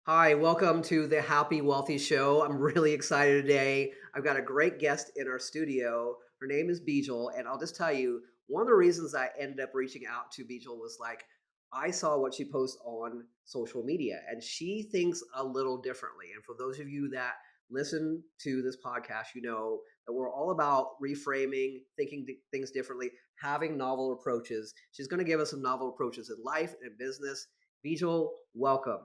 Hi, welcome to the Happy Wealthy Show. I'm really excited today. I've got a great guest in our studio. Her name is Bijal, and I'll just tell you, one of the reasons I ended up reaching out to Bijal was like I saw what she posts on social media, and she thinks a little differently. And for those of you that listen to this podcast, you know that we're all about reframing, thinking things differently, having novel approaches. She's going to give us some novel approaches in life and business. Bijal, welcome.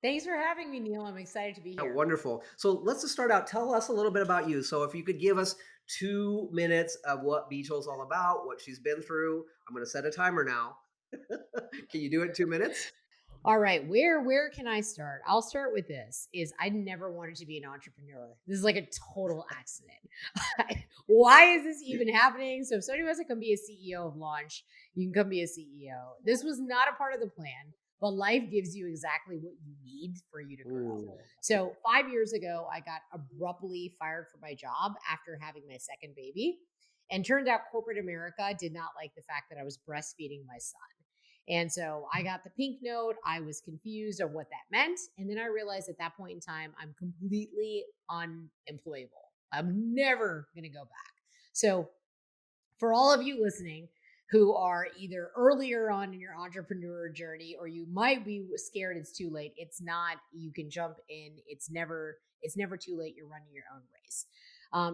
Thanks for having me, Neal. I'm excited to be Yeah, here. wonderful. So let's just start out. Tell us a little bit about you. So if you could give us 2 minutes of what Beachel's all about, what she's been through. I'm going to set a timer now. Can you do it in 2 minutes? All right, where can I start? I'll start with this. Is I never wanted to be an entrepreneur. This is like a total accident. Why is this even happening? So if somebody wants to come be a CEO of Launch, you can come be a CEO. This was not a part of the plan, but life gives you exactly what you need for you to grow. Ooh. So 5 years ago, I got abruptly fired from my job after having my second baby. And turned out corporate America did not like the fact that I was breastfeeding my son. And so I got the pink note. I was confused of what that meant. And then I realized at that point in time, I'm completely unemployable. I'm never going to go back. So, for all of you listening who are either earlier on in your entrepreneur journey or you might be scared it's too late, it's not. You can jump in. It's never too late. You're running your own race.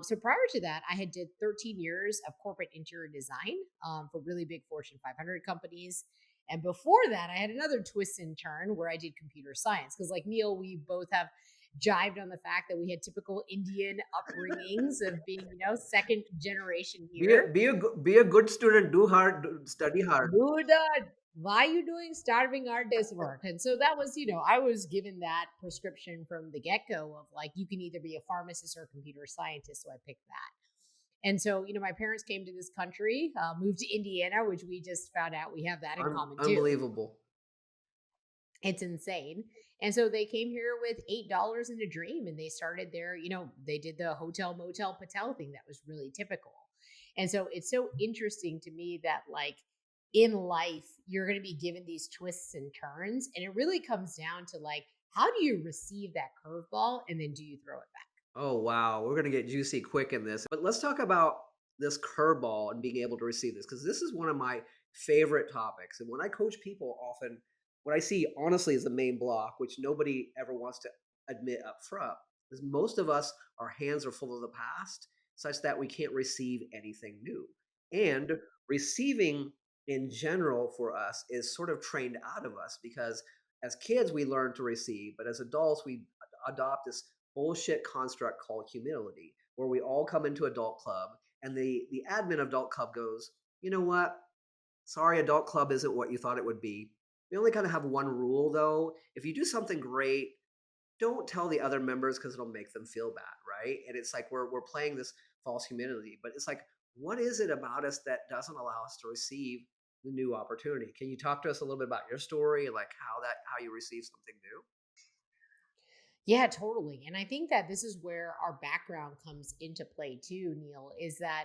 So prior to that, I had did 13 years of corporate interior design for really big Fortune 500 companies. And before that, I had another twist and turn where I did computer science. Because, like Neal, we both have jived on the fact that we had typical Indian upbringings of being, second generation here. Be a good student. Do hard. Study hard. Do the why you doing starving artist work? And so that was, I was given that prescription from the get go of like, you can either be a pharmacist or a computer scientist. So I picked that. And so, my parents came to this country, moved to Indiana, which we just found out we have that in common too. Unbelievable. It's insane. And so they came here with $8 in a dream and they started their, they did the hotel, motel, Patel thing that was really typical. And so it's so interesting to me that, like, in life, you're going to be given these twists and turns. And it really comes down to, like, how do you receive that curveball and then do you throw it back? Oh, wow. We're going to get juicy quick in this. But let's talk about this curveball and being able to receive this because this is one of my favorite topics. And when I coach people, often what I see honestly is the main block, which nobody ever wants to admit up front, is most of us, our hands are full of the past, such that we can't receive anything new. And receiving in general for us is sort of trained out of us because as kids, we learn to receive, but as adults, we adopt this bullshit construct called humility, where we all come into adult club and the admin of adult club goes, you know what? Sorry, adult club isn't what you thought it would be. We only kind of have one rule though. If you do something great, don't tell the other members because it'll make them feel bad, right? And it's like we're playing this false humility, but it's like, what is it about us that doesn't allow us to receive the new opportunity? Can you talk to us a little bit about your story and like how you receive something new? Yeah, totally. And I think that this is where our background comes into play too, Neal, is that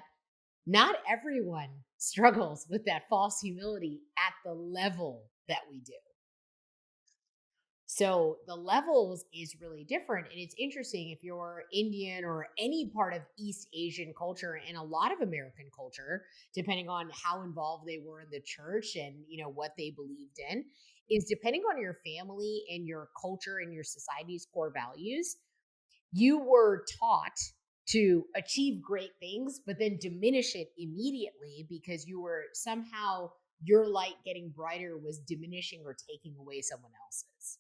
not everyone struggles with that false humility at the level that we do. So the levels is really different. And it's interesting if you're Indian or any part of East Asian culture and a lot of American culture, depending on how involved they were in the church and what they believed in, is depending on your family and your culture and your society's core values, you were taught to achieve great things, but then diminish it immediately because you were somehow your light getting brighter was diminishing or taking away someone else's.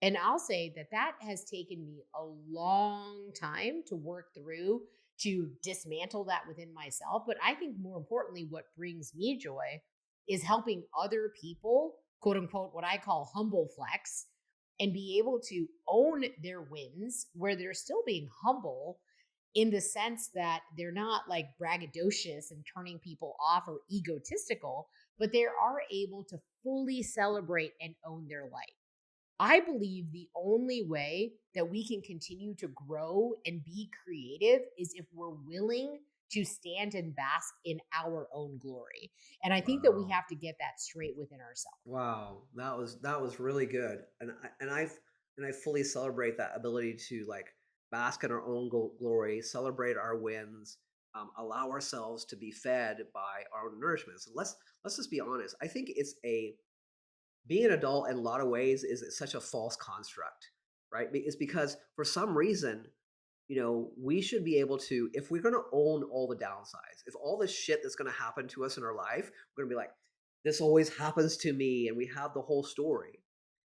And I'll say that that has taken me a long time to work through to dismantle that within myself. But I think more importantly, what brings me joy is helping other people, quote unquote, what I call humble flex, and be able to own their wins where they're still being humble in the sense that they're not like braggadocious and turning people off or egotistical, but they are able to fully celebrate and own their light. I believe the only way that we can continue to grow and be creative is if we're willing to stand and bask in our own glory. And I think that we Wow. have to get that straight within ourselves. Wow, that was really good, and I fully celebrate that ability to like bask in our own glory, celebrate our wins, allow ourselves to be fed by our own nourishment. So let's just be honest. I think it's a being an adult in a lot of ways is such a false construct, right? It's because for some reason, we should be able to, if we're going to own all the downsides, if all the shit that's going to happen to us in our life, we're going to be like, this always happens to me, and we have the whole story.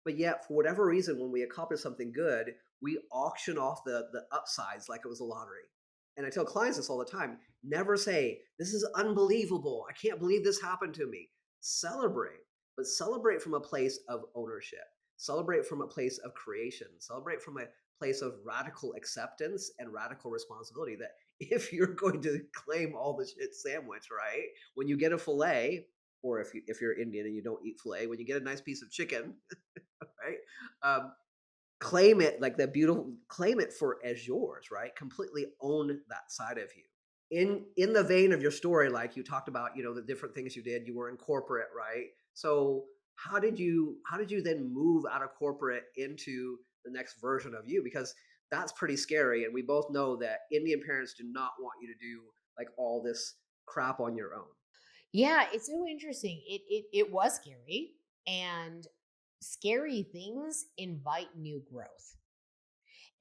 But yet, for whatever reason, when we accomplish something good, we auction off the upsides like it was a lottery. And I tell clients this all the time: never say, "This is unbelievable. I can't believe this happened to me." Celebrate, but celebrate from a place of ownership. Celebrate from a place of creation. Celebrate from a place of radical acceptance and radical responsibility. That if you're going to claim all the shit sandwich, right? When you get a fillet, or if you're Indian and you don't eat fillet, when you get a nice piece of chicken, right? Um, claim it like that beautiful, claim it for as yours, right? Completely own that side of you. In the vein of your story, like you talked about, the different things you did. You were in corporate, right? So how did you then move out of corporate into the next version of you? Because that's pretty scary, and we both know that Indian parents do not want you to do like all this crap on your own. Yeah, it's so interesting. It was scary, and scary things invite new growth.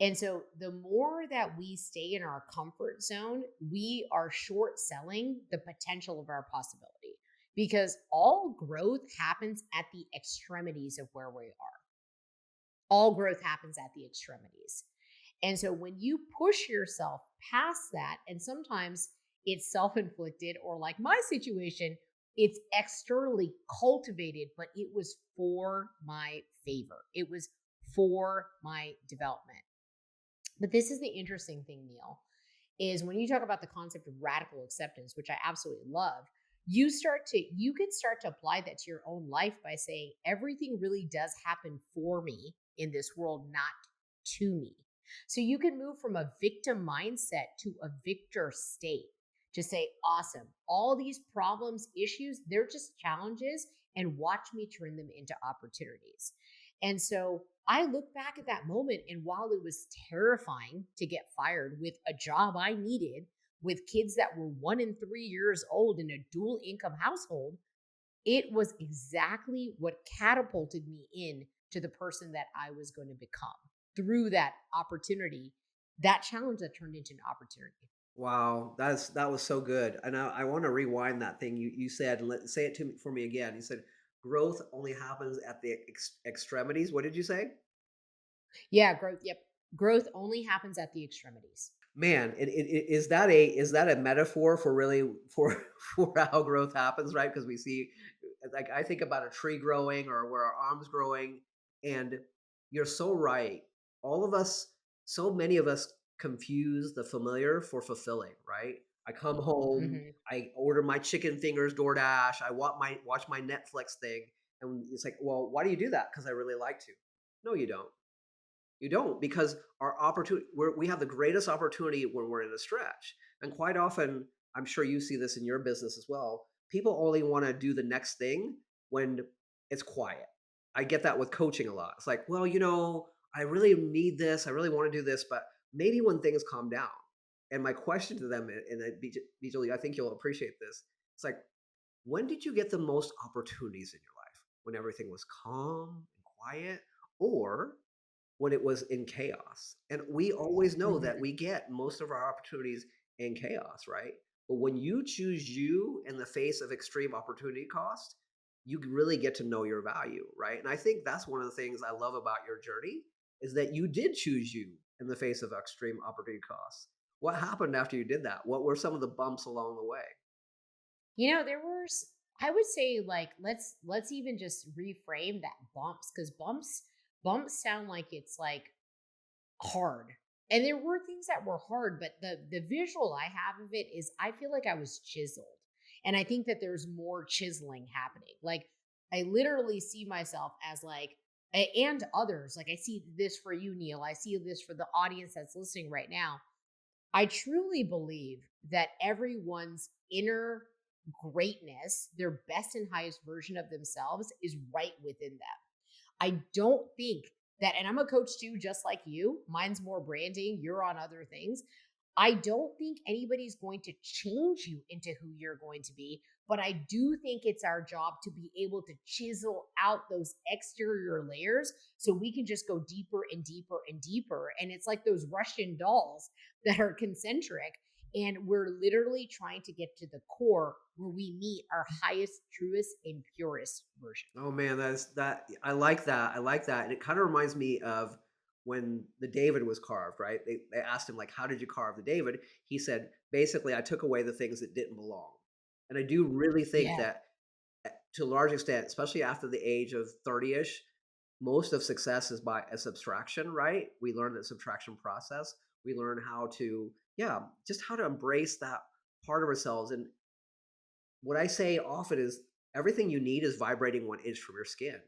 And so the more that we stay in our comfort zone, we are short selling the potential of our possibility, because all growth happens at the extremities of where we are. All growth happens at the extremities. And so when you push yourself past that, and sometimes it's self inflicted, or like my situation, it's externally cultivated, but it was for my favor, it was for my development. But this is the interesting thing, Neil, is when you talk about the concept of radical acceptance, which I absolutely love, you can start to apply that to your own life by saying everything really does happen for me in this world, not to me. So you can move from a victim mindset to a victor state, to say, awesome, all these problems, issues, they're just challenges, and watch me turn them into opportunities. And so I look back at that moment, and while it was terrifying to get fired with a job I needed, with kids that were 1 and 3 years old in a dual income household, it was exactly what catapulted me in to the person that I was going to become through that opportunity, that challenge that turned into an opportunity. Wow, that was so good. And I want to rewind that thing you said. Say it to me for me again. You said growth only happens at the extremities. What did you say? Yeah, growth. Yep. Growth only happens at the extremities. Man, is that a metaphor for really for for how growth happens, right? Because we see, like, I think about a tree growing or where our arms growing, and you're so right. All of us, so many of us, confuse the familiar for fulfilling, right? I come home, Hmm. I order my chicken fingers DoorDash, I watch my Netflix thing, and it's like, well, why do you do that? Because I really like to. No, you don't. You don't, because our opportunity, we have the greatest opportunity when we're in a stretch. And quite often, I'm sure you see this in your business as well. People only want to do the next thing when it's quiet. I get that with coaching a lot. It's like, well, I really need this. I really want to do this, but maybe when things calm down. And my question to them, Bijal, I think you'll appreciate this. It's like, when did you get the most opportunities in your life? When everything was calm and quiet, or when it was in chaos. And we always know that Hmm. we get most of our opportunities in chaos, right? But when you choose you in the face of extreme opportunity cost, you really get to know your value, right? And I think that's one of the things I love about your journey is that you did choose you in the face of extreme opportunity costs. What happened after you did that? What were some of the bumps along the way? There was, I would say, like, let's even just reframe that bumps, because bumps sound like it's like hard. And there were things that were hard, but the visual I have of it is I feel like I was chiseled. And I think that there's more chiseling happening. Like, I literally see myself as like, and others, like I see this for you, Neil. I see this for the audience that's listening right now. I truly believe that everyone's inner greatness, their best and highest version of themselves, is right within them. I don't think that, and I'm a coach too, just like you. Mine's more branding, you're on other things. I don't think anybody's going to change you into who you're going to be, but I do think it's our job to be able to chisel out those exterior layers so we can just go deeper and deeper and deeper. And it's like those Russian dolls that are concentric. And we're literally trying to get to the core where we meet our highest, truest, and purest version. Oh man, that I like that. I like that. And it kind of reminds me of when the David was carved, right? They asked him like, "How did you carve the David?" He said, "Basically, I took away the things that didn't belong." And I do really think Yeah. that to a large extent, especially after the age of 30ish, most of success is by a subtraction, right? We learn the subtraction process. We learn how to, yeah, just how to embrace that part of ourselves. And what I say often is everything you need is vibrating 1 inch from your skin.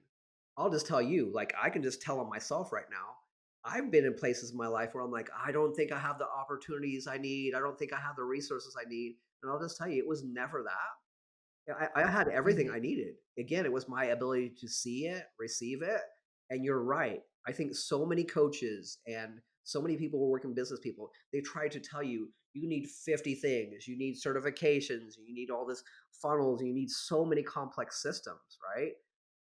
I'll just tell you, like, I can just tell on myself right now. I've been in places in my life where I'm like, I don't think I have the opportunities I need. I don't think I have the resources I need. And I'll just tell you, it was never that. Yeah, I had everything Mhm. I needed. Again, it was my ability to see it, receive it, and you're right. I think so many coaches and so many people who work in business people, they try to tell you, you need 50 things, you need certifications, you need all this funnels, you need so many complex systems, right?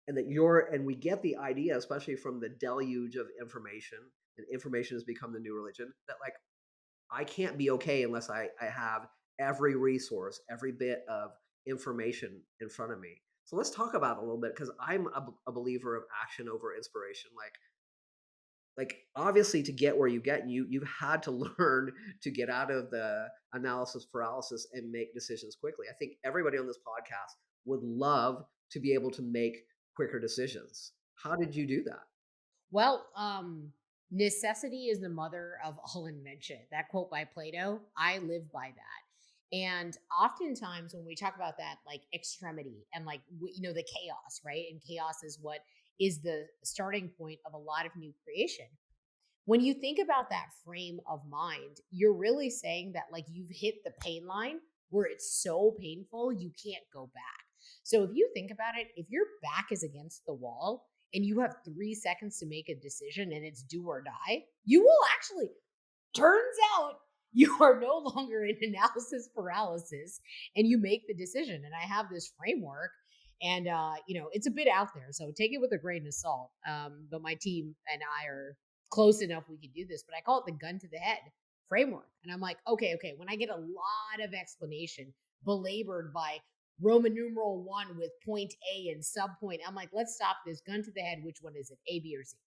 And we get the idea, especially from the deluge of information, and information has become the new religion, that like I can't be okay unless I have every resource, every bit of information in front of me. So let's talk about it a little bit because I'm a believer of action over inspiration. Like obviously to get where you get, you've had to learn to get out of the analysis paralysis and make decisions quickly. I think everybody on this podcast would love to be able to make quicker decisions. How did you do that? Well, necessity is the mother of all invention. That quote by Plato, I live by that. And oftentimes when we talk about that, like extremity and like, the chaos, right? And chaos is what is the starting point of a lot of new creation. When you think about that frame of mind, you're really saying that like you've hit the pain line where it's so painful you can't go back. So if you think about it, if your back is against the wall and you have 3 seconds to make a decision and it's do or die, you will actually, turns out, you are no longer in analysis paralysis and you make the decision. And I have this framework, and it's a bit out there, so take it with a grain of salt. But my team and I are close enough we can do this, but I call it the gun to the head framework. And I'm like, okay, when I get a lot of explanation belabored by Roman numeral 1 with point A and sub point, I'm like, let's stop this. Gun to the head, which one is it, A, B, or C?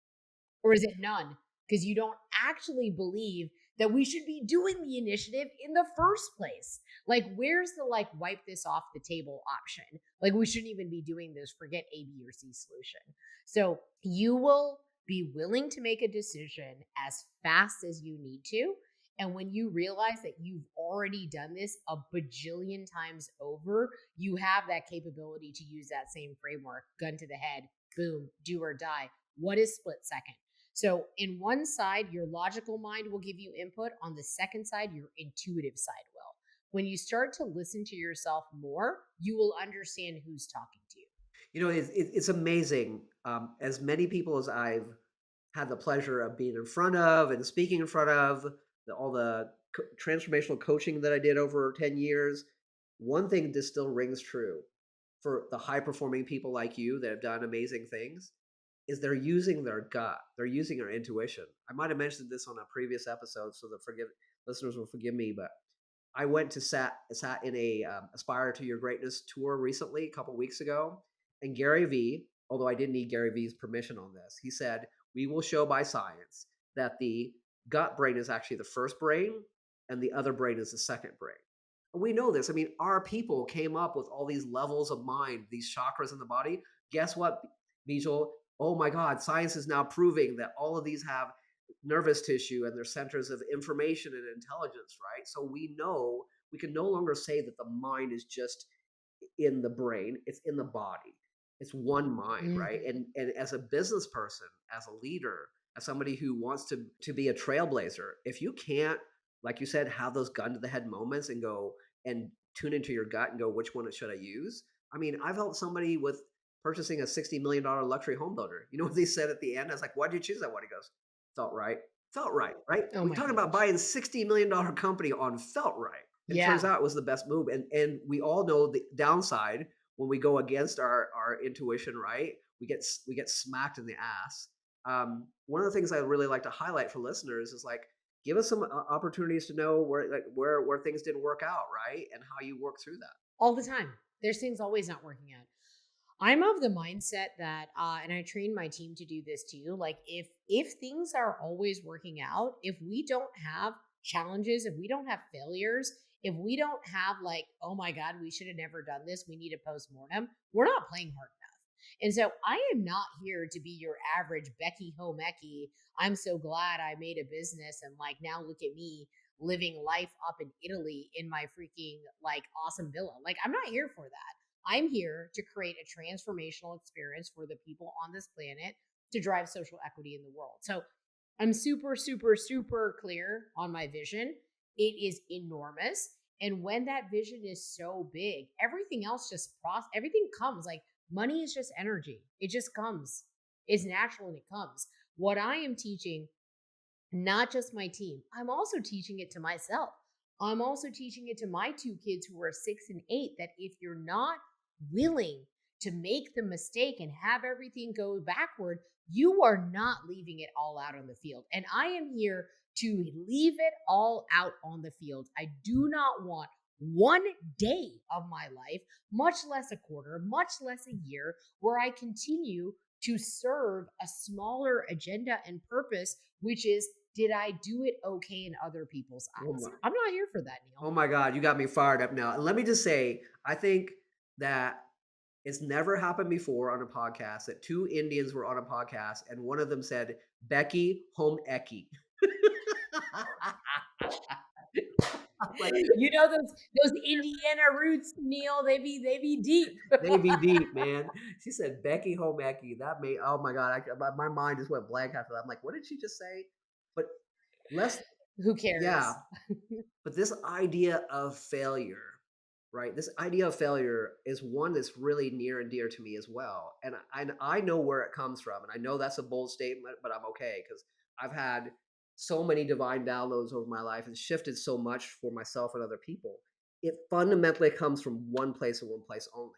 Or is it none? Because you don't actually believe that we should be doing the initiative in the first place. Like, where's the like wipe this off the table option? Like, we shouldn't even be doing this. Forget A, B, or C solution. So you will be willing to make a decision as fast as you need to. And when you realize that you've already done this a bajillion times over, you have that capability to use that same framework, gun to the head, boom, do or die. What is split second? So, in one side, your logical mind will give you input. On the second side, your intuitive side will. When you start to listen to yourself more, you will understand who's talking to you. You know, it's amazing. As many people as I've had the pleasure of being in front of and speaking in front of, all the transformational coaching that I did over 10 years, one thing just still rings true for the high performing people like you that have done amazing things is they're using their gut. They're using their intuition. I might have mentioned this on a previous episode, so the forgive listeners will forgive me, but I went to sat in a Aspire to Your Greatness tour recently, a couple weeks ago, and Gary Vee, although I didn't need Gary Vee's permission on this, he said, "We will show by science that the gut brain is actually the first brain, and the other brain is the second brain." And we know this. I mean, our people came up with all these levels of mind, these chakras in the body. Guess what, Bijal? Oh my God, science is now proving that all of these have nervous tissue and they're centers of information and intelligence, right? So we know we can no longer say that the mind is just in the brain, it's in the body. It's one mind, right? Mhm. And as a business person, as a leader, as somebody who wants to be a trailblazer, if you can't like you said, have those gun to the head moments and go and tune into your gut and go, which one should I use? I mean, I've helped somebody with purchasing a $60 million luxury home builder. You know what they said at the end? I was like, why did you choose that one? He goes, felt right. Felt right, right? Oh We're my talking about gosh. buying $60 million company on felt right. And it turns Yeah. out it was the best move. And we all know the downside when we go against our intuition, right? We get smacked in the ass. One of the things I really like to highlight for listeners is like give us some opportunities to know where where things didn't work out, right, and how you work through that. All the time. There's things always not working out. I'm of the mindset that, and I train my team to do this too. Like if things are always working out, if we don't have challenges, if we don't have failures, if we don't have like, oh my God, we should have never done this, we need a postmortem, we're not playing hard enough. And so I am not here to be your average Becky Homeki. I'm so glad I made a business and like now look at me living life up in Italy in my freaking like awesome villa. Like I'm not here for that. I'm here to create a transformational experience for the people on this planet to drive social equity in the world. So I'm super, super, super clear on my vision. It is enormous. And when that vision is so big, everything else everything comes. Like money is just energy. It just comes. It's natural and it comes. What I am teaching, not just my team, I'm also teaching it to myself. I'm also teaching it to my two kids who are 6 and 8 that if you're not willing to make the mistake and have everything go backward, you are not leaving it all out on the field. And I am here to leave it all out on the field. I do not want one day of my life, much less a quarter, much less a year, where I continue to serve a smaller agenda and purpose, which is did I do it okay in other people's Oh eyes? my, I'm not here for that, Neil. oh my God, you got me fired up now. And let me just say, I think that it's never happened before on a podcast that two Indians were on a podcast and one of them said, Becky home eki. Like You know those Indiana roots, Neil. They be deep. they be deep, man. She said Becky Homeki. That made oh my god, my mind just went blank after that. I'm like, what did she just say? But let's Who yeah, cares? but this idea of failure, right? This idea of failure is one that's really near and dear to me as well. And I know where it comes from. And I know that's a bold statement, but I'm okay because I've had so many divine downloads over my life and shifted so much for myself and other people. It fundamentally comes from one place and one place only.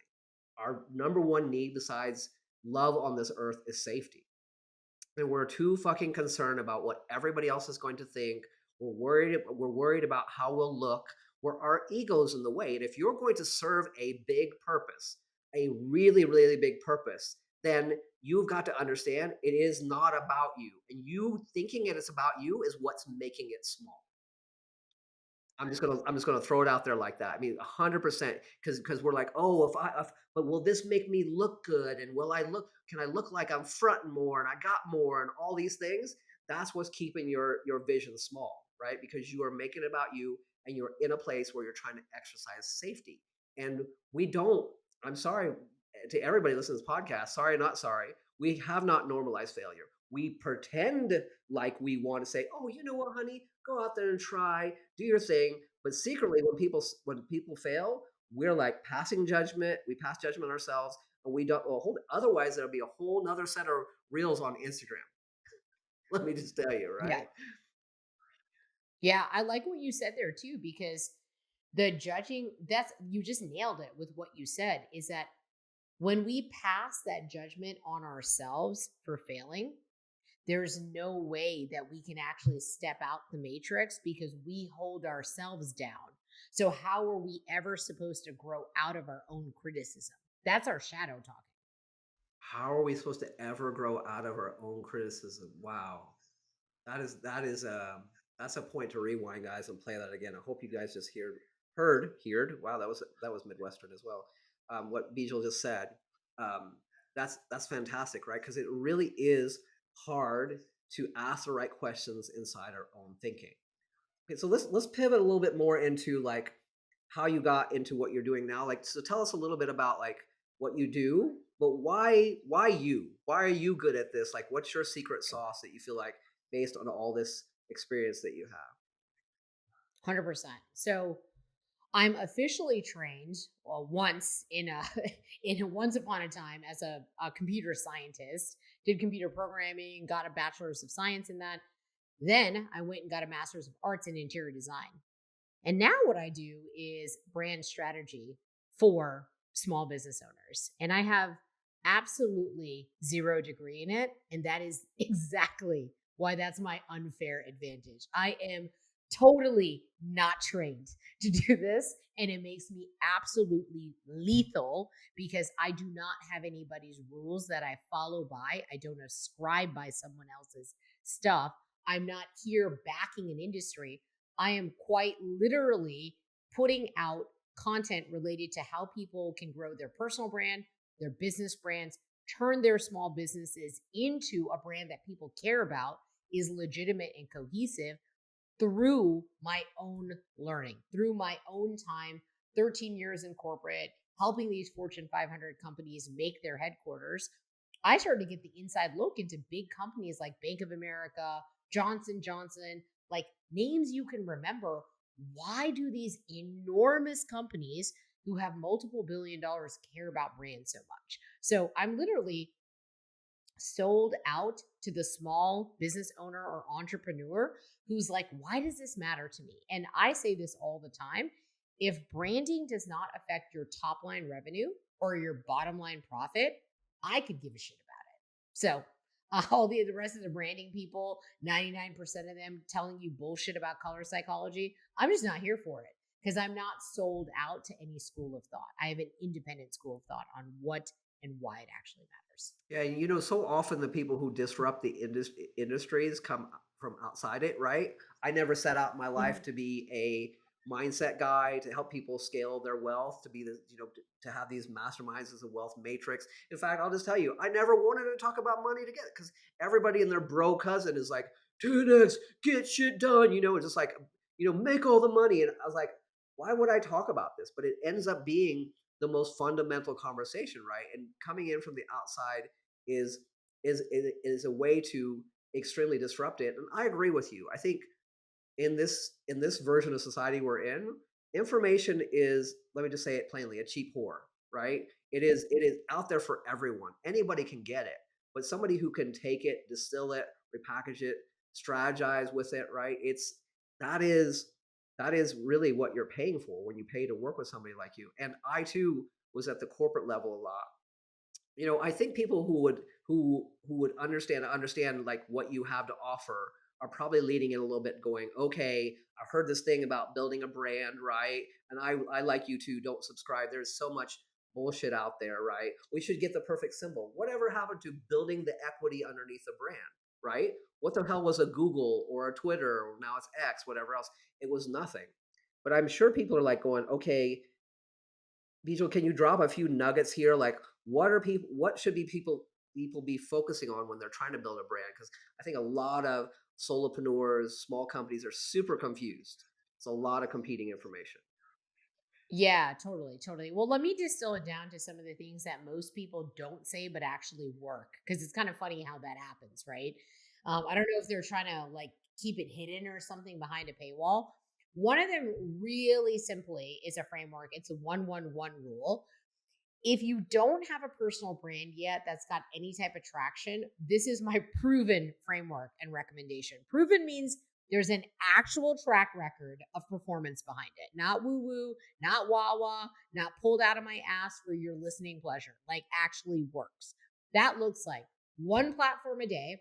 Our number one need besides love on this earth is safety. And we're too fucking concerned about what everybody else is going to think. We're worried about how we'll look. Where our ego's in the way. And if you're going to serve a big purpose, a really, really big purpose, then you've got to understand it is not about you. And you thinking it is about you is what's making it small. I'm just gonna throw it out there like that. I mean, 100% because we're like, oh, but will this make me look good? And will I look? Can I look like I'm fronting more and I got more and all these things? That's what's keeping your vision small, right? Because you are making it about you and you're in a place where you're trying to exercise safety. And we don't. I'm sorry to everybody listening to this podcast. Sorry, not sorry. We have not normalized failure. We pretend like we want to say, oh, you know what, honey, go out there and try, do your thing. But secretly, when people fail, we're like passing judgment. We pass judgment on ourselves, and we don't. Well, hold. Otherwise, there'll be a whole nother set of reels on Instagram. Let me just tell you, Yeah. right? Yeah, I like what you said there too, because the judging, that's you just nailed it with what you said, is that when we pass that judgment on ourselves for failing, there's no way that we can actually step out the matrix because we hold ourselves down. So how are we ever supposed to grow out of our own criticism? That's our shadow talking. How are we supposed to ever grow out of our own criticism? Wow, that's a point to rewind, guys, and play that again. I hope you guys just heard. Wow, that was Midwestern as well. What Bijal just said. Um, that's fantastic, right? Because it really is hard to ask the right questions inside our own thinking. Okay, so let's pivot a little bit more into like how you got into what you're doing now. Like, so tell us a little bit about like what you do, but why you? Why are you good at this? Like, what's your secret sauce that you feel like based on all this experience that you have? 100%. So I'm officially trained, well, once in a in a once upon a time as a computer scientist. Did computer programming, got a bachelor's of science in that. Then I went and got a master's of arts in interior design. And now what I do is brand strategy for small business owners. And I have absolutely zero degree in it. And that is exactly why that's my unfair advantage. I am totally not trained to do this. And it makes me absolutely lethal because I do not have anybody's rules that I follow by. I don't ascribe by someone else's stuff. I'm not here backing an industry. I am quite literally putting out content related to how people can grow their personal brand, their business brands, turn their small businesses into a brand that people care about, is legitimate and cohesive through my own learning, through my own time, 13 years in corporate, helping these Fortune 500 companies make their headquarters. I started to get the inside look into big companies like Bank of America, Johnson Johnson, like names you can remember. Why do these enormous companies who have multiple billion dollars care about brands so much? So I'm literally sold out to the small business owner or entrepreneur who's like, why does this matter to me? And I say this all the time. If branding does not affect your top line revenue or your bottom line profit, I could give a shit about it. So, all the rest of the branding people, 99% of them telling you bullshit about color psychology, I'm just not here for it because I'm not sold out to any school of thought. I have an independent school of thought on what and why it actually matters. Yeah, so often the people who disrupt the industries come from outside it, right? I never set out in my life Mhm. to be a mindset guy to help people scale their wealth, to be the, to have these masterminds as a wealth matrix. In fact, I'll just tell you, I never wanted to talk about money together because everybody and their bro cousin is like, 10x, get shit done, it's just like, make all the money. And I was like, why would I talk about this? But it ends up being the most fundamental conversation, right? And coming in from the outside is is a way to extremely disrupt it. And I agree with you. I think in this version of society we're in, information is, let me just say it plainly, a cheap whore, right? It is out there for everyone. Anybody can get it, but somebody who can take it, distill it, repackage it, strategize with it, right? That is that is really what you're paying for when you pay to work with somebody like you. And I too was at the corporate level a lot. I think people who would understand like what you have to offer are probably leading it a little bit going, okay, I've heard this thing about building a brand, right? And I like you too, don't subscribe. There's so much bullshit out there, right? We should get the perfect symbol. Whatever happened to building the equity underneath the brand, right? What the hell was a Google or a Twitter or now it's X, whatever else? It was nothing. But I'm sure people are like going, okay, Bijal, can you drop a few nuggets here? Like, what should be people be focusing on when they're trying to build a brand? Because I think a lot of solopreneurs, small companies are super confused. It's a lot of competing information. Yeah, totally, totally. Well, let me distill it down to some of the things that most people don't say but actually work because it's kind of funny how that happens, right? I don't know if they're trying to like keep it hidden or something behind a paywall. One of them, really simply, is a framework. It's a 111 rule. If you don't have a personal brand yet that's got any type of traction, this is my proven framework and recommendation. Proven means there's an actual track record of performance behind it, not woo woo, not wah wah, not pulled out of my ass for your listening pleasure, like actually works. That looks like one platform a day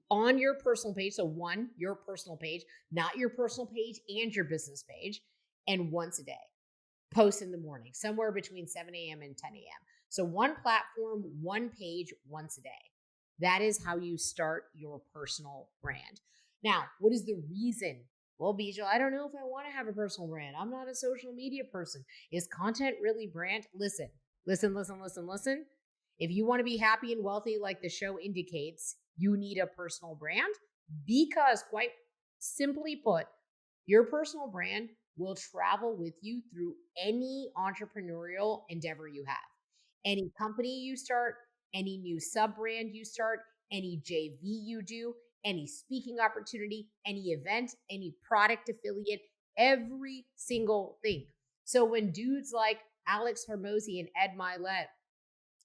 on your personal page. So, one, your personal page, not your personal page and your business page, and once a day post in the morning, somewhere between 7 a.m. and 10 a.m. So one platform, one page, once a day. That is how you start your personal brand. Now, what is the reason? Well, Bijal, I don't know if I want to have a personal brand. I'm not a social media person. Is content really brand? Listen, listen, listen, listen, listen. If you want to be happy and wealthy, like the show indicates, you need a personal brand because, quite simply put, your personal brand will travel with you through any entrepreneurial endeavor you have. Any company you start, any new sub brand you start, any JV you do, any speaking opportunity, any event, any product affiliate, every single thing. So when dudes like Alex Hormozy and Ed Milet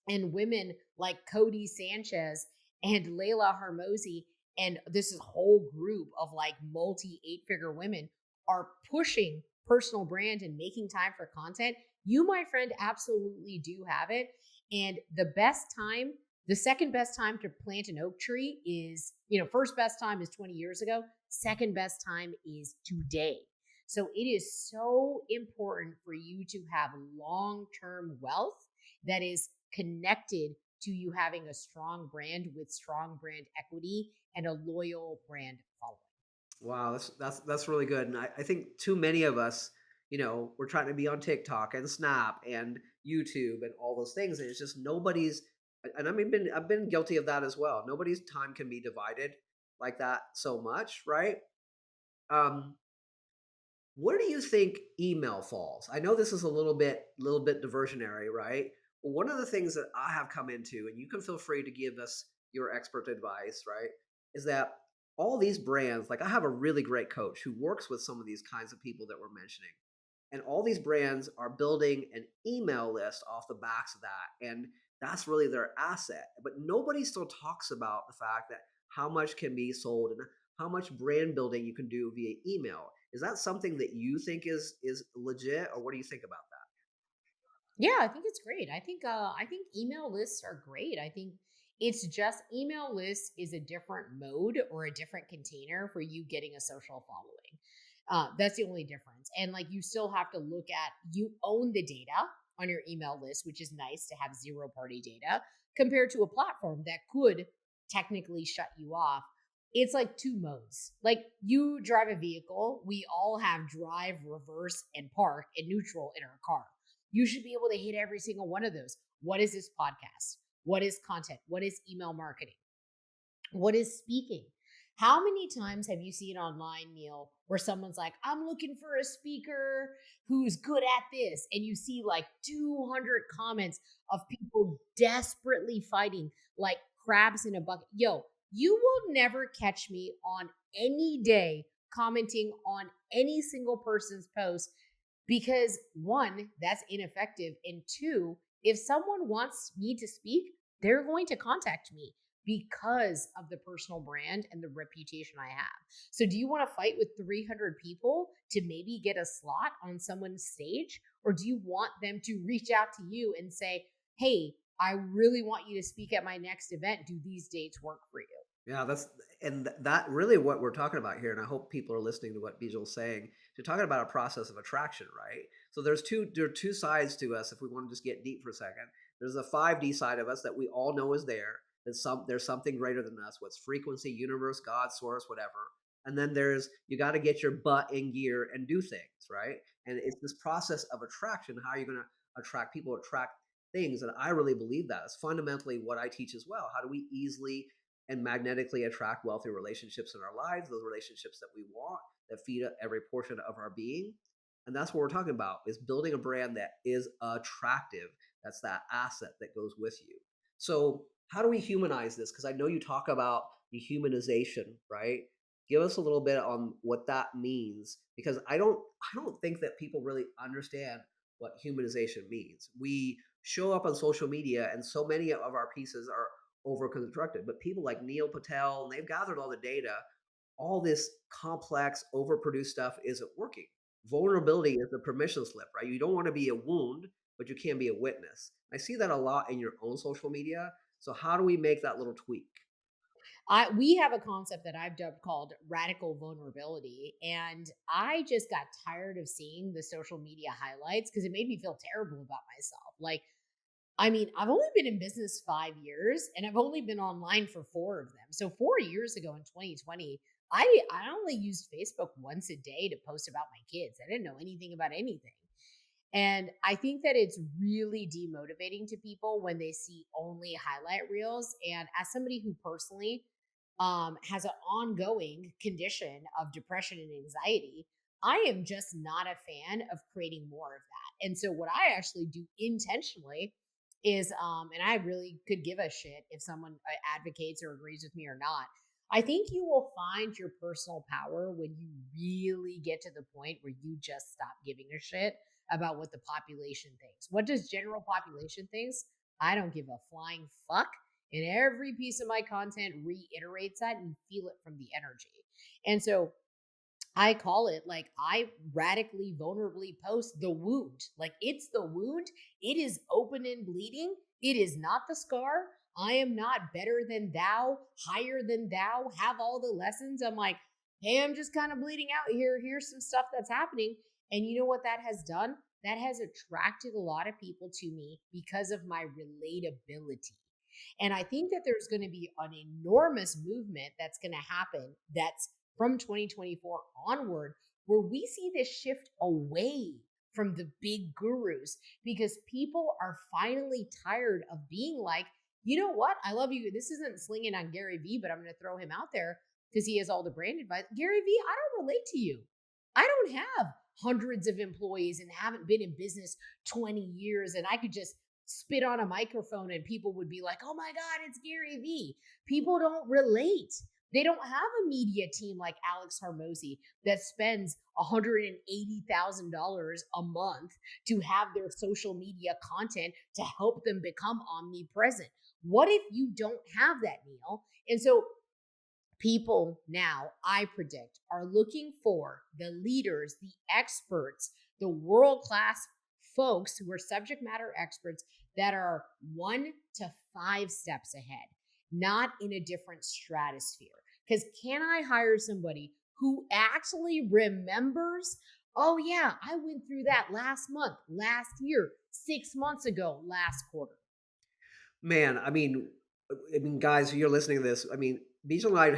and women like Cody Sanchez and Layla Harmozy and this is whole group of like multi eight-figure women are pushing personal brand and making time for content, you, my friend, absolutely do have it. And the second best time to plant an oak tree is, first best time is 20 years ago. Second best time is today. So it is so important for you to have long-term wealth that is connected to you having a strong brand with strong brand equity and a loyal brand following. Wow, that's really good, and I think too many of us, we're trying to be on TikTok and Snap and YouTube and all those things, and it's just nobody's. And I've been guilty of that as well. Nobody's time can be divided like that so much, right? Um, where do you think email falls? I know this is a little bit diversionary, right? Well, one of the things that I have come into, and you can feel free to give us your expert advice, right? Is that all these brands, like I have a really great coach who works with some of these kinds of people that we're mentioning. And all these brands are building an email list off the backs of that. And that's really their asset. But nobody still talks about the fact that how much can be sold and how much brand building you can do via email. Is that something that you think is legit, or what do you think about that? Yeah, I think it's great. I think email lists are great. I think it's just email lists is a different mode or a different container for you getting a social following. That's the only difference. And like you still have to look at you own the data on your email list, which is nice to have zero party data compared to a platform that could technically shut you off. It's like two modes. Like you drive a vehicle, we all have drive, reverse, and park and neutral in our car. You should be able to hit every single one of those. What is this podcast? What is content? What is email marketing? What is speaking? How many times have you seen online, Neil, where someone's like, I'm looking for a speaker who's good at this? And you see like 200 comments of people desperately fighting like crabs in a bucket. Yo, you will never catch me on any day commenting on any single person's post because one, that's ineffective. And two, if someone wants me to speak, they're going to contact me because of the personal brand and the reputation I have. So, do you want to fight with 300 people to maybe get a slot on someone's stage? Or do you want them to reach out to you and say, hey, I really want you to speak at my next event. Do these dates work for you? Yeah, that really what we're talking about here, and I hope people are listening to what Bijal's saying. You're talking about a process of attraction, right? So there are two sides to us. If we want to just get deep for a second, there's the 5D side of us that we all know is there. There's something greater than us. What's frequency, universe, God, source, whatever. And then there's you got to get your butt in gear and do things, right? And it's this process of attraction. How are you going to attract people, attract things? And I really believe that is fundamentally what I teach as well. How do we easily and magnetically attract wealthy relationships in our lives, those relationships that we want, that feed every portion of our being. And that's what we're talking about is building a brand that is attractive. That's that asset that goes with you. So how do we humanize this? Because I know you talk about the humanization, right? Give us a little bit on what that means because I don't think that people really understand what humanization means. We show up on social media and so many of our pieces are over constructed. But people like Neal Patel, and they've gathered all the data, all this complex, overproduced stuff isn't working. Vulnerability is a permission slip, right? You don't want to be a wound, but you can be a witness. I see that a lot in your own social media. So how do we make that little tweak? We have a concept that I've dubbed called radical vulnerability. And I just got tired of seeing the social media highlights because it made me feel terrible about myself. Like, I mean, I've only been in business 5 years and I've only been online for 4 of them. So 4 years ago in 2020, I only used Facebook once a day to post about my kids. I didn't know anything about anything. And I think that it's really demotivating to people when they see only highlight reels. And as somebody who personally has an ongoing condition of depression and anxiety, I am just not a fan of creating more of that. And so, what I actually do intentionally is, and I really could give a shit if someone advocates or agrees with me or not. I think you will find your personal power when you really get to the point where you just stop giving a shit about what the population thinks. What does general population thinks? I don't give a flying fuck. And every piece of my content reiterates that, and you feel it from the energy. And so I call it, like, I radically vulnerably post the wound. Like, it's the wound. It is open and bleeding. It is not the scar. I am not better than thou, higher than thou, have all the lessons. I'm like, hey, I'm just kind of bleeding out here. Here's some stuff that's happening. And you know what that has done? That has attracted a lot of people to me because of my relatability. And I think that there's going to be an enormous movement that's going to happen that's from 2024 onward, where we see this shift away from the big gurus because people are finally tired of being like, you know what? I love you. This isn't slinging on Gary Vee, but I'm going to throw him out there because he has all the brand advice. Gary Vee, I don't relate to you. I don't have hundreds of employees and haven't been in business 20 years, and I could just spit on a microphone and people would be like, oh my God, it's Gary Vee. People don't relate. They don't have a media team like Alex Harmozy that spends $180,000 a month to have their social media content to help them become omnipresent. What if you don't have that, Neal? And so people now, I predict, are looking for the leaders, the experts, the world class folks who are subject matter experts that are 1 to 5 steps ahead, not in a different stratosphere. Because can I hire somebody who actually remembers? Oh, yeah, I went through that last month, last year, 6 months ago, last quarter. Man, I mean, guys, you're listening to this. I mean, Bijal and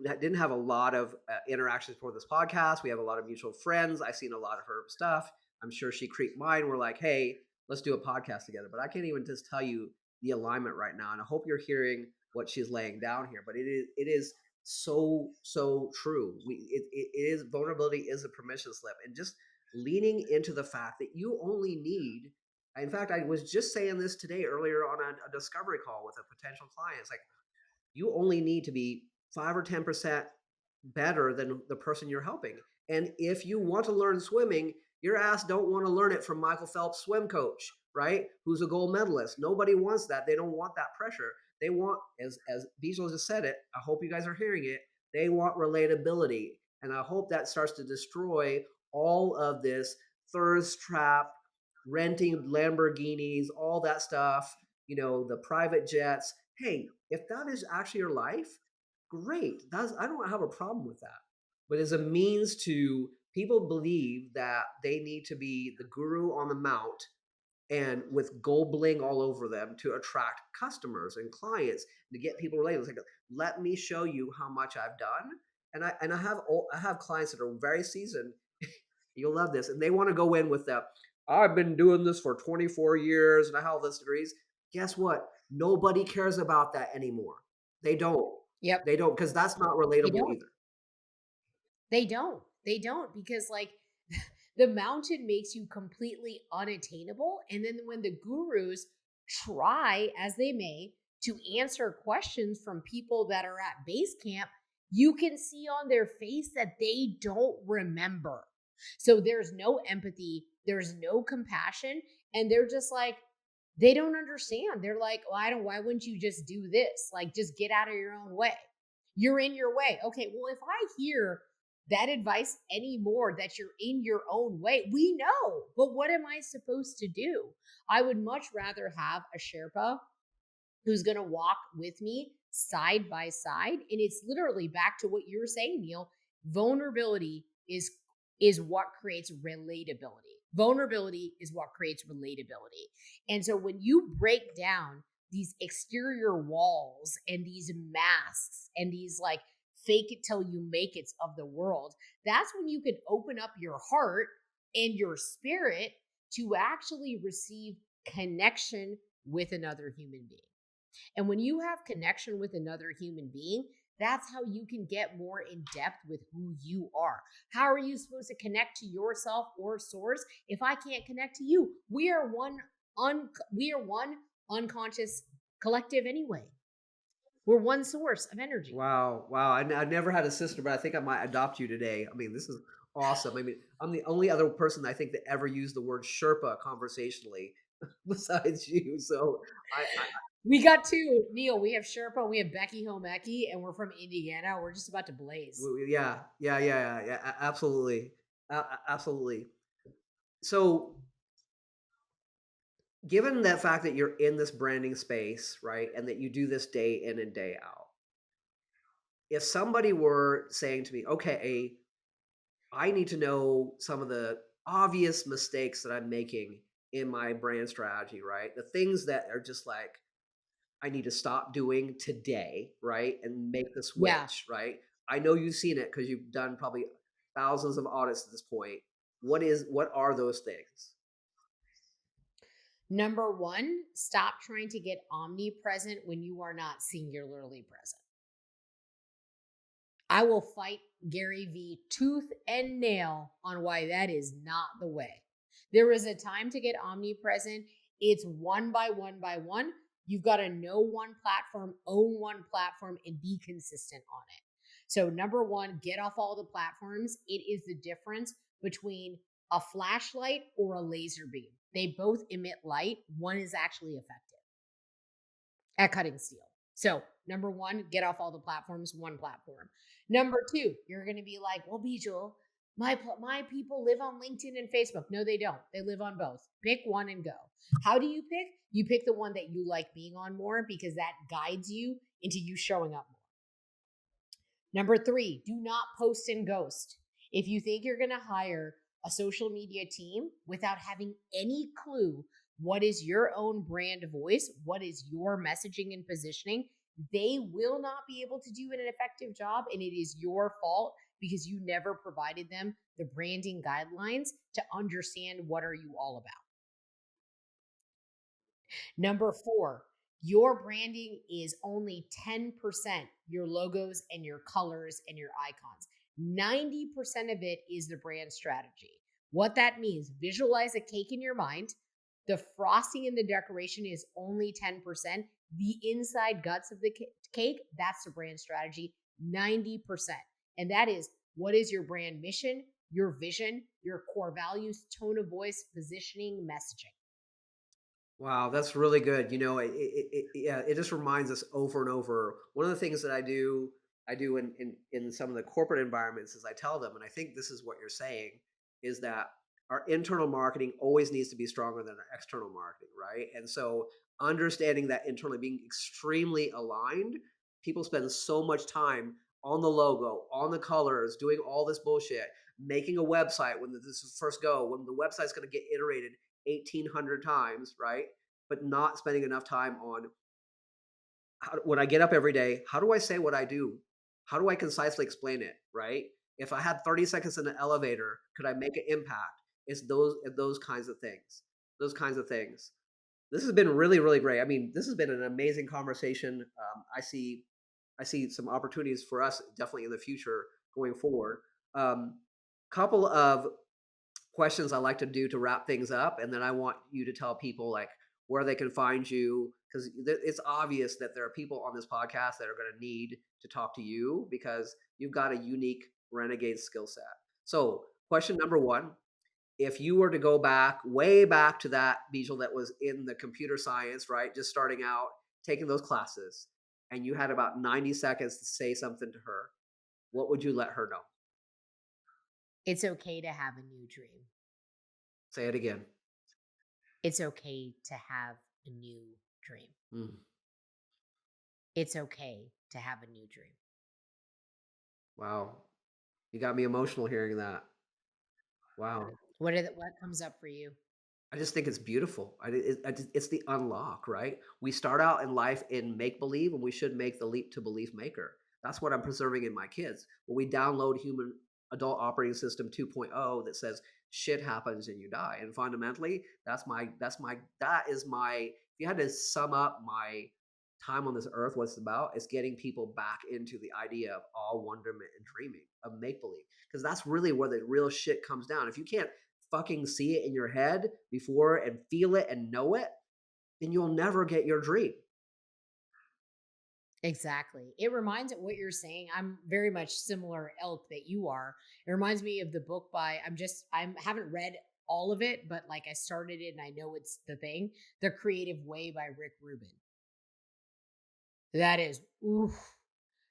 I didn't have a lot of interactions for this podcast. We have a lot of mutual friends. I've seen a lot of her stuff. I'm sure she creeped mine. We're like, hey, let's do a podcast together. But I can't even just tell you the alignment right now. And I hope you're hearing what she's laying down here. But it is so true. It is vulnerability is a permission slip, and just leaning into the fact that you only need. In fact, I was just saying this today earlier on a discovery call with a potential client. It's like you only need to be 5 or 10% better than the person you're helping. And if you want to learn swimming, your ass don't want to learn it from Michael Phelps swim coach, right? Who's a gold medalist. Nobody wants that. They don't want that pressure. They want, as Bijal just said it, I hope you guys are hearing it, they want relatability. And I hope that starts to destroy all of this thirst trap, renting Lamborghinis, all that stuff, the private jets. Hey, if that is actually your life, great. I don't have a problem with that. But as a means to people believe that they need to be the guru on the mount and with gold bling all over them to attract customers and clients, to get people related. It's like, let me show you how much I've done. And I have clients that are very seasoned. You'll love this, and they want to go in with that. I've been doing this for 24 years and I have all this degrees. Guess what? Nobody cares about that anymore. They don't. Yep. They don't, because that's not They relatable don't. either. They don't. They don't because, like, the mountain makes you completely unattainable. And then when the gurus try, as they may, to answer questions from people that are at base camp, you can see on their face that they don't remember. So there's no empathy, there's no compassion, and they're just like, they don't understand. They're like, well, why wouldn't you just do this? Like, just get out of your own way. You're in your way. Okay, well, if I hear that advice anymore, that you're in your own way, we know, but what am I supposed to do? I would much rather have a Sherpa who's going to walk with me side by side. And it's literally back to what you were saying, Neal. Vulnerability is what creates relatability. Vulnerability is what creates relatability. And so when you break down these exterior walls and these masks and these, like, fake it till you make it of the world, that's when you can open up your heart and your spirit to actually receive connection with another human being. And when you have connection with another human being, that's how you can get more in depth with who you are. How are you supposed to connect to yourself or source if I can't connect to you? We are one unconscious collective anyway. We're one source of energy. Wow, wow. I never had a sister, but I think I might adopt you today. I mean, this is awesome. I mean, I'm the only other person I think that ever used the word Sherpa conversationally besides you. So I We got two. Neil, we have Sherpa, we have Becky Homeki, and we're from Indiana. We're just about to blaze. yeah, yeah, yeah, yeah, absolutely, absolutely. So, given that fact that you're in this branding space, right, and that you do this day in and day out, if somebody were saying to me, "Okay, I need to know some of the obvious mistakes that I'm making in my brand strategy, right? The things that are just like I need to stop doing today, right? And make the Yeah. switch, right? I know you've seen it because you've done probably thousands of audits at this point. What are those things? Number one, stop trying to get omnipresent when you are not singularly present. I will fight Gary V tooth and nail on why that is not the way. There is a time to get omnipresent. It's one by one by one. You've got to know one platform, own one platform, and be consistent on it. So, number one, get off all the platforms. It is the difference between a flashlight or a laser beam. They both emit light. One is actually effective at cutting steel. So, number one, get off all the platforms, one platform. Number two, you're going to be like, well, Bijal, my people live on LinkedIn and Facebook. No, they don't. They live on both. Pick one and go. How do you pick? You pick the one that you like being on more because that guides you into you showing up more. Number three, do not post and ghost. If you think you're going to hire a social media team without having any clue what is your own brand voice, what is your messaging and positioning, they will not be able to do an effective job. And it is your fault because you never provided them the branding guidelines to understand what are you all about. Number four, your branding is only 10% your logos and your colors and your icons. 90% of it is the brand strategy. What that means, visualize a cake in your mind. The frosting and the decoration is only 10%. The inside guts of the cake, that's the brand strategy, 90%. And that is what is your brand mission, your vision, your core values, tone of voice, positioning, messaging. Wow, that's really good. Yeah, it just reminds us over and over. One of the things that I do in some of the corporate environments is I tell them, and I think this is what you're saying, is that our internal marketing always needs to be stronger than our external marketing, right? And so understanding that internally being extremely aligned, people spend so much time on the logo, on the colors, doing all this bullshit, making a website when this is first go, when the website's going to get iterated 1,800 times, right? But not spending enough time on when I get up every day, how do I say what I do? How do I concisely explain it, right? If I had 30 seconds in an elevator, could I make an impact? It's those kinds of things. Those kinds of things. This has been really, really great. I mean, this has been an amazing conversation. I see some opportunities for us definitely in the future going forward. Couple of questions I like to do to wrap things up, and then I want you to tell people like where they can find you because it's obvious that there are people on this podcast that are going to need to talk to you because you've got a unique renegade skill set. So, question number one: if you were to go back, way back to that Bijal that was in the computer science, right, just starting out, taking those classes, and you had about 90 seconds to say something to her, what would you let her know? It's okay to have a new dream. Say it again. It's okay to have a new dream. Mm, It's okay to have a new dream. wow. You got me emotional hearing that. Wow. What comes up for you? I just think it's beautiful. It's the unlock, right? We start out in life in make believe, and we should make the leap to belief maker. That's what I'm preserving in my kids. When we download human adult operating system 2.0 that says shit happens and you die, and fundamentally, that is my. If you had to sum up my time on this earth, what it's about, is getting people back into the idea of all wonderment and dreaming of make believe, because that's really where the real shit comes down. If you can't fucking see it in your head before and feel it and know it, then you'll never get your dream. Exactly. It reminds what you're saying. I'm very much similar ilk that you are. It reminds me of the book by I haven't read all of it, but like I started it and I know it's the thing. The Creative Way by Rick Rubin. That is oof,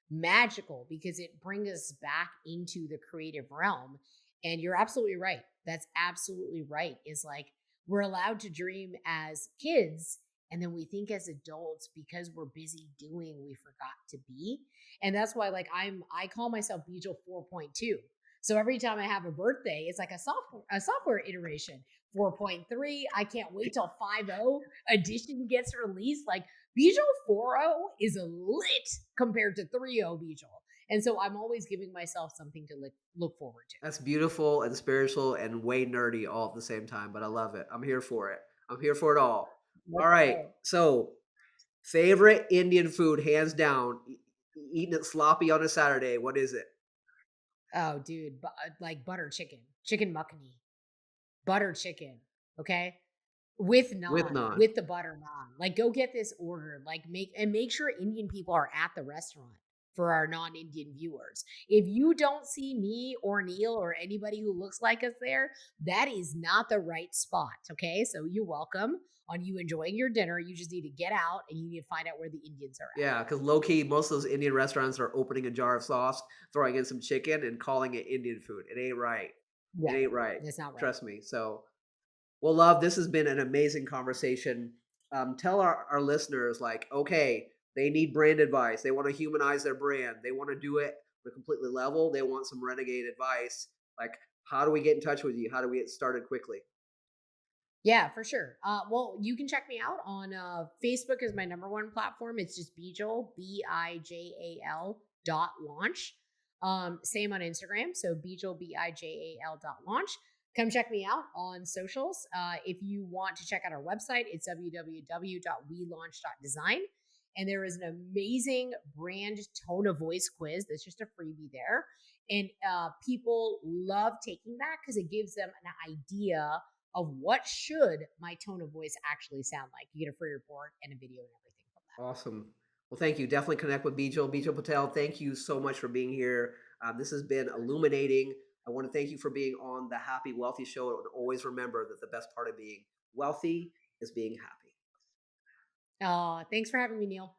magical because it brings us back into the creative realm. And you're absolutely right. That's absolutely right. Is like we're allowed to dream as kids, and then we think as adults because we're busy doing, we forgot to be. And that's why, like, I call myself Bijal 4.2. So every time I have a birthday, it's like a software iteration. 4.3. I can't wait till 5.0 edition gets released. Like Bijal 4.0 is a lit compared to 3.0 Bijal. And so I'm always giving myself something to look forward to. That's beautiful and spiritual and way nerdy all at the same time, but I love it. I'm here for it. I'm here for it all. All Let's right. go. So, favorite Indian food, hands down, eating it sloppy on a Saturday. What is it? Oh, dude, like butter chicken, chicken makhani, butter chicken. Okay, with With naan, naan. with the butter naan. Like, go get this ordered. Like, make sure Indian people are at the restaurant for our non-Indian viewers. If you don't see me or Neil or anybody who looks like us there, that is not the right spot. Okay, so you're welcome on you enjoying your dinner. You just need to get out and you need to find out where the Indians are at. Yeah, because low key, most of those Indian restaurants are opening a jar of sauce, throwing in some chicken, and calling it Indian food. It ain't right. It Yeah, ain't right. that's not right. Trust me. So, well, love, this has been an amazing conversation. Tell our listeners, like, okay, they need brand advice. They want to humanize their brand. They want to do it on a completely level. They want some renegade advice. Like, how do we get in touch with you? How do we get started quickly? Yeah, for sure. Well, you can check me out on Facebook is my number one platform. It's just Bijal, Bijal dot launch. Same on Instagram. So Bijal, Bijal dot launch. Come check me out on socials. If you want to check out our website, it's www.welaunch.design. And there is an amazing brand tone of voice quiz that's just a freebie there. And people love taking that because it gives them an idea of what should my tone of voice actually sound like. You get a free report and a video and everything from that. Awesome. Well, thank you. Definitely connect with Bijal. Bijal Patel, thank you so much for being here. This has been illuminating. I want to thank you for being on the Happy Wealthy Show. And always remember that the best part of being wealthy is being happy. Thanks for having me, Neil.